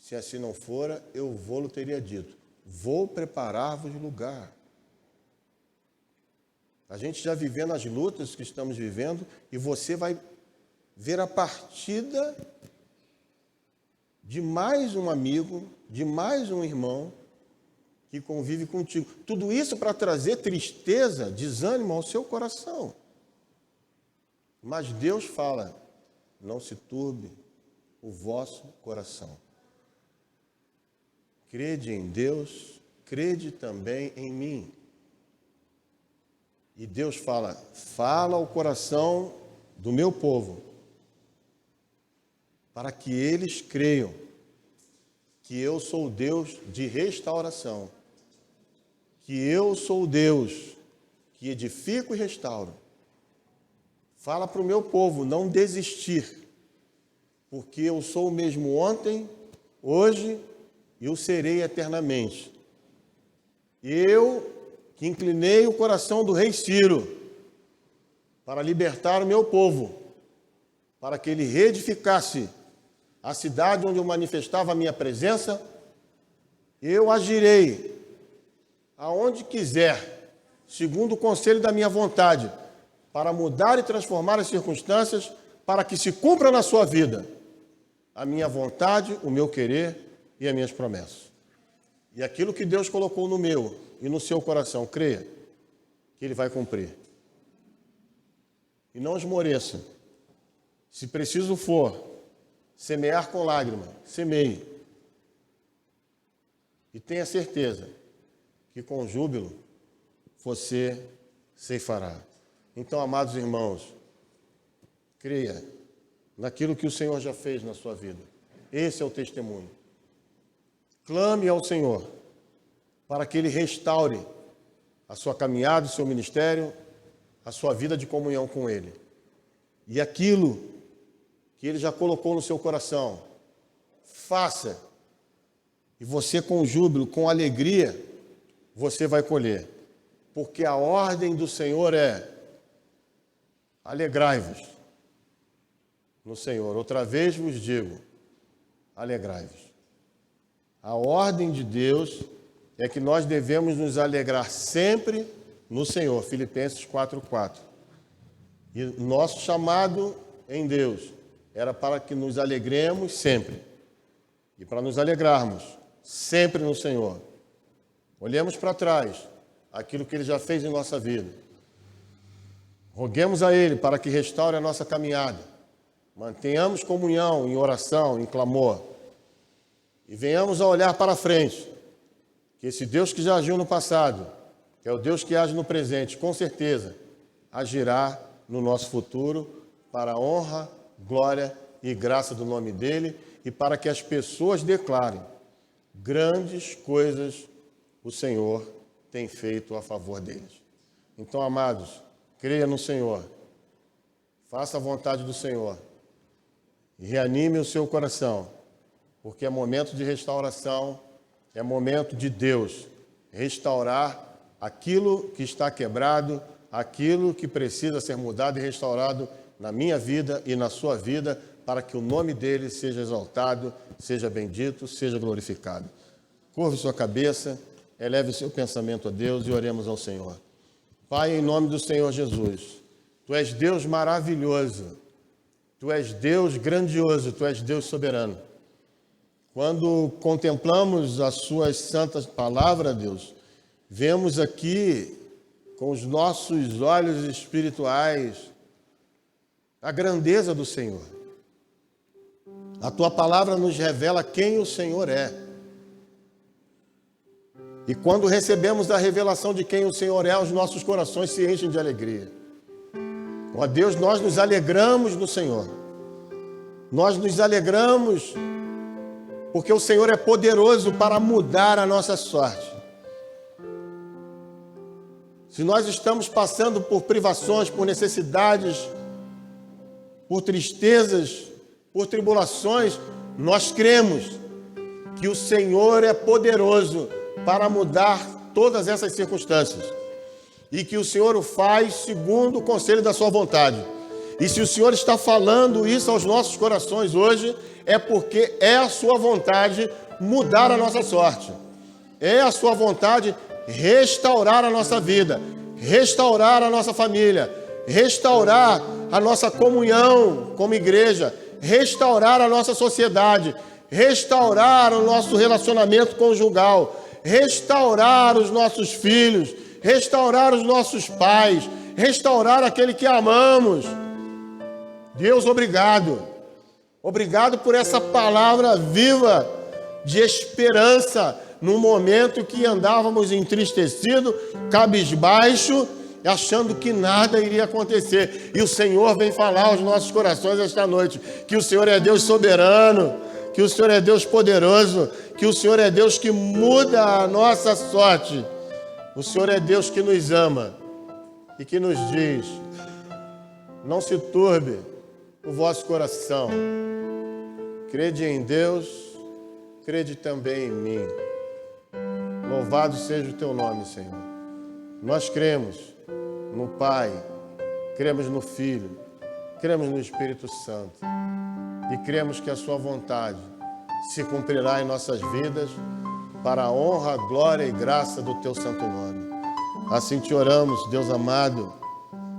Se assim não fora, eu vou-lhe teria dito, vou preparar-vos lugar. A gente já vivendo as lutas que estamos vivendo, e você vai ver a partida de mais um amigo, de mais um irmão que convive contigo. Tudo isso para trazer tristeza, desânimo ao seu coração. Mas Deus fala, não se turbe o vosso coração. Crede em Deus, crede também em mim. E Deus fala, fala ao coração do meu povo, para que eles creiam que eu sou o Deus de restauração, que eu sou o Deus que edifico e restauro. Fala para o meu povo não desistir, porque eu sou o mesmo ontem, hoje e o serei eternamente. Eu que inclinei o coração do rei Ciro para libertar o meu povo, para que ele reedificasse a cidade onde eu manifestava a minha presença, eu agirei aonde quiser, segundo o conselho da minha vontade, para mudar e transformar as circunstâncias, para que se cumpra na sua vida a minha vontade, o meu querer e as minhas promessas. E aquilo que Deus colocou no meu e no seu coração, creia que Ele vai cumprir. E não esmoreça. Se preciso for semear com lágrima, semeie. E tenha certeza que com júbilo você ceifará. Então, amados irmãos, creia naquilo que o Senhor já fez na sua vida. Esse é o testemunho. Clame ao Senhor para que Ele restaure a sua caminhada, o seu ministério, a sua vida de comunhão com Ele. E aquilo que Ele já colocou no seu coração, faça. E você com júbilo, com alegria, você vai colher. Porque a ordem do Senhor é: alegrai-vos no Senhor. Outra vez vos digo, alegrai-vos. A ordem de Deus é que nós devemos nos alegrar sempre no Senhor. Filipenses 4:4. E nosso chamado em Deus era para que nos alegremos sempre. E para nos alegrarmos sempre no Senhor. Olhemos para trás, aquilo que Ele já fez em nossa vida. Roguemos a Ele para que restaure a nossa caminhada. Mantenhamos comunhão em oração, em clamor. E venhamos a olhar para frente, que esse Deus que já agiu no passado, que é o Deus que age no presente, com certeza agirá no nosso futuro para a honra, glória e graça do nome dEle e para que as pessoas declarem: grandes coisas o Senhor tem feito a favor deles. Então, amados, creia no Senhor, faça a vontade do Senhor e reanime o seu coração porque é momento de restauração, é momento de Deus restaurar aquilo que está quebrado, aquilo que precisa ser mudado e restaurado na minha vida e na sua vida, para que o nome dele seja exaltado, seja bendito, seja glorificado. Curve sua cabeça, eleve o seu pensamento a Deus e oremos ao Senhor. Pai, em nome do Senhor Jesus, Tu és Deus maravilhoso, Tu és Deus grandioso, Tu és Deus soberano. Quando contemplamos as Suas santas palavras, Deus, vemos aqui com os nossos olhos espirituais a grandeza do Senhor. A Tua palavra nos revela quem o Senhor é. E quando recebemos a revelação de quem o Senhor é, os nossos corações se enchem de alegria. Ó Deus, nós nos alegramos no Senhor. Nós nos alegramos porque o Senhor é poderoso para mudar a nossa sorte. Se nós estamos passando por privações, por necessidades, por tristezas, por tribulações, nós cremos que o Senhor é poderoso para mudar todas essas circunstâncias e que o Senhor o faz segundo o conselho da sua vontade. E se o Senhor está falando isso aos nossos corações hoje, é porque é a sua vontade mudar a nossa sorte. É a sua vontade restaurar a nossa vida, restaurar a nossa família, restaurar a nossa comunhão como igreja, restaurar a nossa sociedade, restaurar o nosso relacionamento conjugal, restaurar os nossos filhos, restaurar os nossos pais, restaurar aquele que amamos. Deus, obrigado. Obrigado por essa palavra viva de esperança num momento que andávamos entristecidos, cabisbaixo, achando que nada iria acontecer. E o Senhor vem falar aos nossos corações esta noite que o Senhor é Deus soberano, que o Senhor é Deus poderoso, que o Senhor é Deus que muda a nossa sorte. O Senhor é Deus que nos ama e que nos diz: não se turbe o vosso coração. Crede em Deus, crede também em mim. Louvado seja o teu nome, Senhor. Nós cremos no Pai, cremos no Filho, cremos no Espírito Santo e cremos que a sua vontade se cumprirá em nossas vidas para a honra, glória e graça do teu santo nome. Assim te oramos, Deus amado,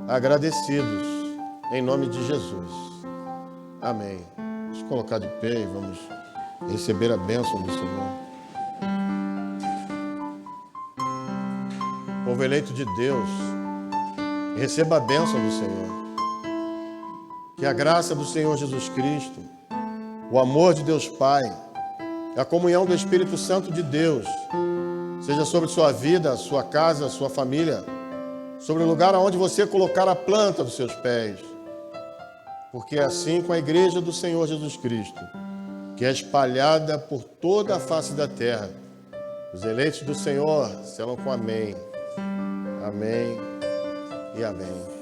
agradecidos, em nome de Jesus. Amém. Vamos colocar de pé e vamos receber a bênção do Senhor. Povo eleito de Deus, receba a bênção do Senhor. Que a graça do Senhor Jesus Cristo, o amor de Deus Pai, a comunhão do Espírito Santo de Deus, seja sobre sua vida, sua casa, sua família, sobre o lugar onde você colocar a planta dos seus pés. Porque é assim com a igreja do Senhor Jesus Cristo, que é espalhada por toda a face da terra. Os eleitos do Senhor selam com amém. Amém e amém.